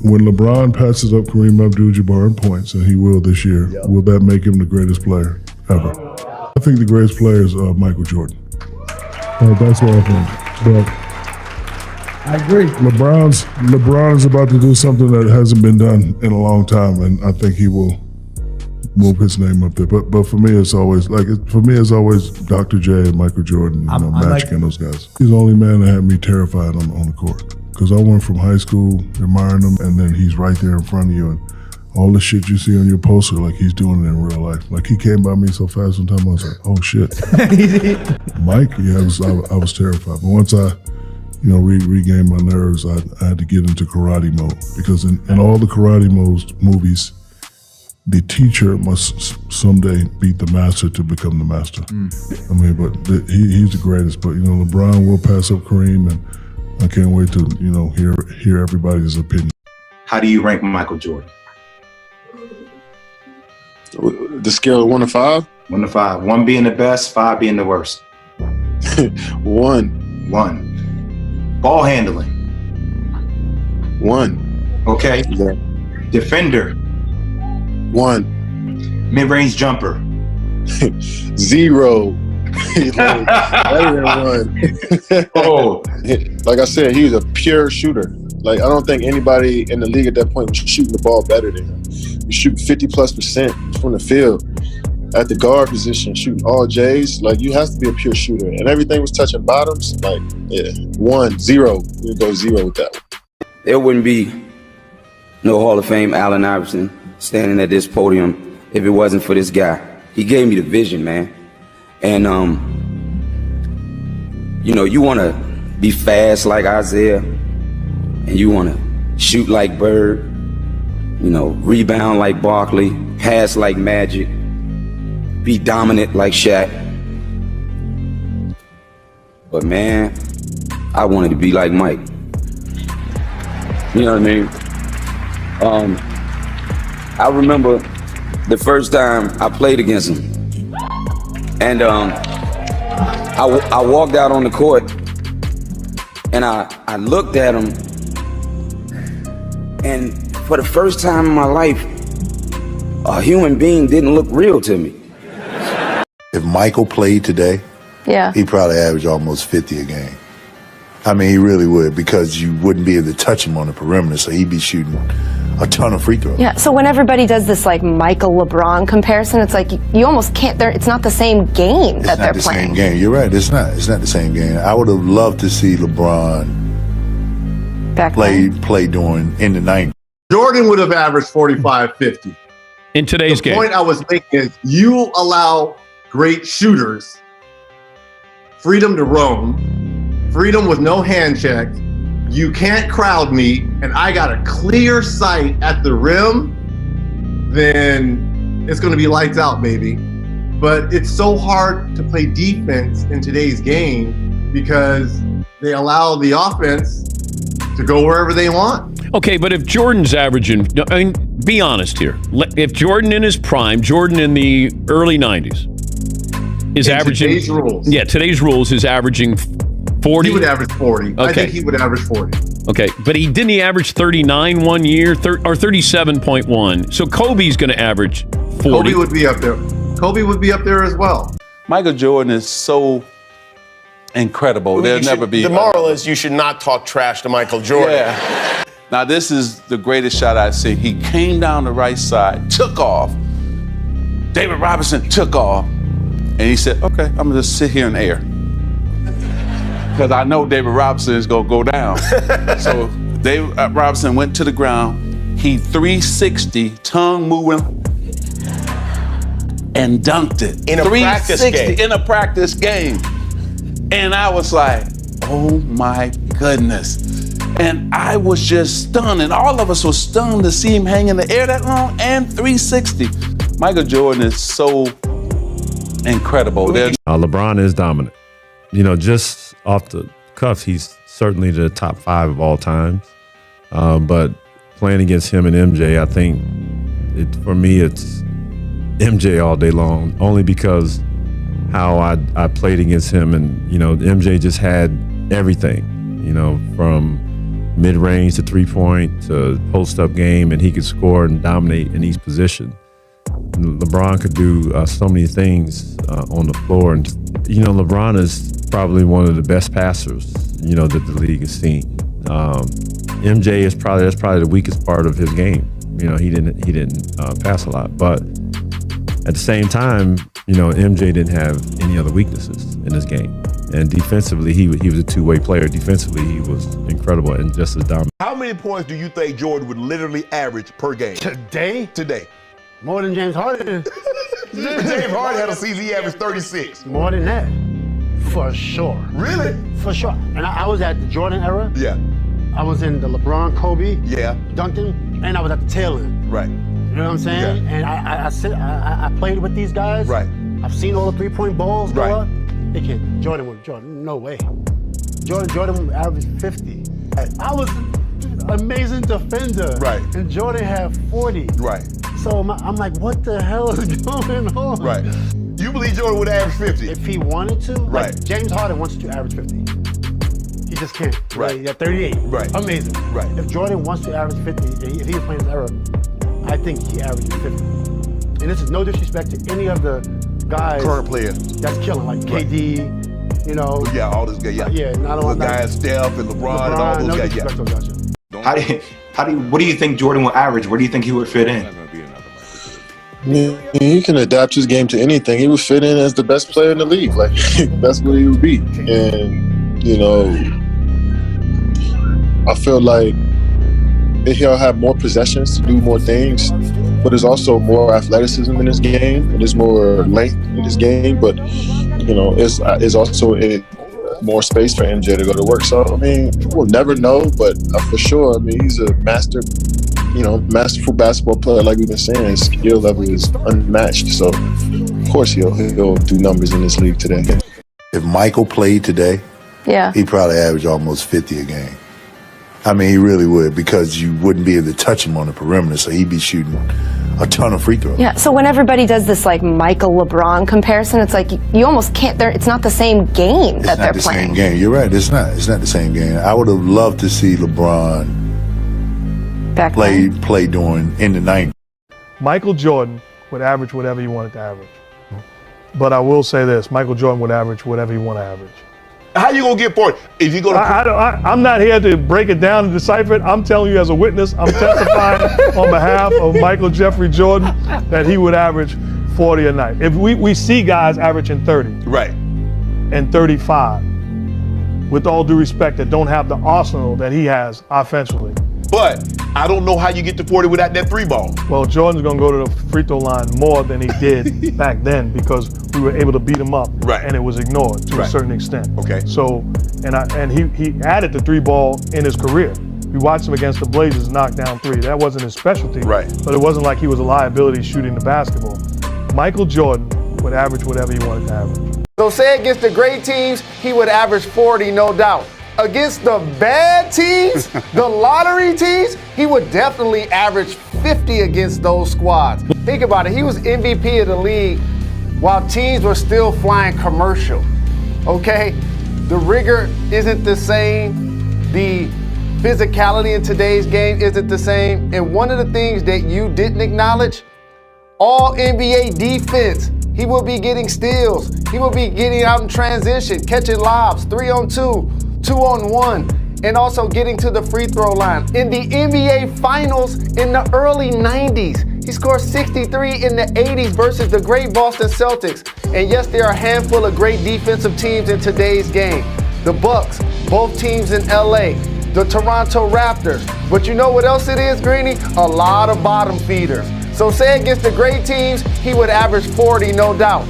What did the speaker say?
when LeBron passes up Kareem Abdul-Jabbar in points, and he will this year, will that make him the greatest player ever? I think the greatest player is Michael Jordan. That's what I think. But I agree. LeBron is about to do something that hasn't been done in a long time, and I think he will move his name up there. But for me, it's always Dr. J and Michael Jordan, Magic and those guys. He's the only man that had me terrified on the court. Because I went from high school admiring him, and then he's right there in front of you, and all the shit you see on your poster, like he's doing it in real life. Like he came by me so fast one time, I was like, oh shit. Mike, yeah, I was terrified. But once I regained my nerves, I had to get into karate mode. Because in all the karate movies, the teacher must someday beat the master to become the master. I mean, but he's the greatest. But, LeBron will pass up Kareem, and I can't wait to, hear everybody's opinion. How do you rank Michael Jordan? The scale of 1 to 5? 1 to 5. 1 being the best, 5 being the worst. 1. 1. Ball handling. 1. Okay. Yeah. Defender. 1. Mid-range jumper. 0. Better than 1. Oh. Like I said, he was a pure shooter. Like, I don't think anybody in the league at that point was shooting the ball better than him. You shoot 50+% from the field at the guard position, shooting all J's. Like, you have to be a pure shooter. And everything was touching bottoms. Like, 1, 0. You go 0 with that one. There wouldn't be no Hall of Fame Allen Iverson standing at this podium if it wasn't for this guy. He gave me the vision, man. And, you want to be fast like Isaiah, and you want to shoot like Bird, rebound like Barkley, pass like Magic, be dominant like Shaq. But man, I wanted to be like Mike. You know what I mean? I remember the first time I played against him. And I walked out on the court, and I looked at him, and for the first time in my life, a human being didn't look real to me. If Michael played today, he'd probably average almost 50 a game. I mean, he really would, because you wouldn't be able to touch him on the perimeter, so he'd be shooting a ton of free throws. Yeah, so when everybody does this like Michael LeBron comparison, it's like you almost can't, it's not the same game that they're playing. It's not the same game. You're right, it's not the same game. I would have loved to see LeBron play during in the 90s. Jordan would have averaged 45, 50. In today's game. The point I was making is you allow great shooters freedom to roam, freedom with no hand check. You can't crowd me, and I got a clear sight at the rim, then it's going to be lights out, baby. But it's so hard to play defense in today's game because they allow the offense to go wherever they want. Okay, but if Jordan's averaging, I mean, be honest here. If Jordan in his prime, Jordan in the early 90s, is averaging... Today's rules. Yeah, today's rules is averaging 40. He would average 40. Okay. I think he would average 40. Okay, but didn't he average 39 one year, or 37.1? So Kobe's going to average 40. Kobe would be up there. Kobe would be up there as well. Michael Jordan is so incredible. There'll never be... The moral is you should not talk trash to Michael Jordan. Yeah. Now, this is the greatest shot I've seen. He came down the right side, took off. David Robinson took off. And he said, okay, I'm going to just sit here in the air. Because I know David Robinson is going to go down. So David Robinson went to the ground. He 360, tongue moving, and dunked it. In a practice game. In a practice game. And I was like, oh my goodness. And I was just stunned. And all of us were stunned to see him hang in the air that long and 360. Michael Jordan is so incredible. LeBron is dominant. Just off the cuff, he's certainly the top 5 of all time. But playing against him and MJ, I think, for me, it's MJ all day long, only because how I played against him. And, MJ just had everything, from mid-range to three-point to post-up game, and he could score and dominate in each position. LeBron could do so many things on the floor, and LeBron is probably one of the best passers that the league has seen. MJ is that's probably the weakest part of his game. He didn't pass a lot, but at the same time, MJ didn't have any other weaknesses in his game. And defensively, he was a two-way player. Defensively, he was incredible and just as dominant. How many points do you think Jordan would literally average per game? Today. More than James Harden. James Harden had a season he averaged 36. More than that. For sure. Really? For sure. And I was at the Jordan era. Yeah. I was in the LeBron, Kobe, yeah, Duncan, and I was at the tail end. Right. You know what I'm saying? Yeah. And I played with these guys. Right. I've seen all the three-point balls go right. up. They can't. Jordan, no way. Jordan averaged 50. I was an amazing defender. Right. And Jordan had 40. Right. So I'm like, what the hell is going on? Right. You believe Jordan would average 50? If he wanted to. Right. Like James Harden wants to average 50. He just can't. Right. He got 38. Right. Amazing. If Jordan wants to average 50, if he was playing his era, I think he averages 50. And this is no disrespect to any of the guys. Current players. That's killing, like KD, Yeah, all those guys. Yeah. Yeah, not all the guys, Steph and LeBron and all those no guys. disrespect those guys. What do you think Jordan will average? Where do you think he would fit in? He can adapt his game to anything. He would fit in as the best player in the league. Like that's what he would be. And I feel like he'll have more possessions to do more things, but there's also more athleticism in his game, and there's more length in his game. But it's also more space for MJ to go to work. So I mean, we'll never know, but for sure, I mean, he's a masterful basketball player. Like we've been saying, his skill level is unmatched. So of course he'll do numbers in this league today. If Michael played today, he'd probably average almost 50 a game. I mean, he really would, because you wouldn't be able to touch him on the perimeter, so he'd be shooting a ton of free throws. Yeah, so when everybody does this like Michael LeBron comparison, it's like you almost can't, it's not the same game that they're playing. It's not the same game. You're right, it's not the same game. I would have loved to see LeBron play during in the 90s. Michael Jordan would average whatever he wanted to average. But I will say this, Michael Jordan would average whatever he wanted to average. How you gonna get 40? If you go to I'm not here to break it down and decipher it. I'm telling you as a witness, I'm testifying on behalf of Michael Jeffrey Jordan that he would average 40 a night. If we see guys averaging 30 right, and 35, with all due respect, that don't have the arsenal that he has offensively. But I don't know how you get to 40 without that three ball. Well, Jordan's gonna go to the free throw line more than he did back then, because we were able to beat him up, and it was ignored to a certain extent. Okay. So, and he added the three ball in his career. We watched him against the Blazers knock down three. That wasn't his specialty, but it wasn't like he was a liability shooting the basketball. Michael Jordan would average whatever he wanted to average. So say against the great teams, he would average 40, no doubt. Against the bad teams, the lottery teams, he would definitely average 50 against those squads. Think about it, he was MVP of the league while teams were still flying commercial, okay? The rigor isn't the same, the physicality in today's game isn't the same, and one of the things that you didn't acknowledge, all NBA defense. He will be getting steals, he will be getting out in transition, catching lobs, 3-on-2, 2-on-1, and also getting to the free throw line. In the NBA Finals in the early 90s, he scored 63 in the 80s versus the great Boston Celtics. And yes, there are a handful of great defensive teams in today's game. The Bucks, both teams in LA, the Toronto Raptors. But you know what else it is, Greeny? A lot of bottom feeders. So say against the great teams, he would average 40, no doubt.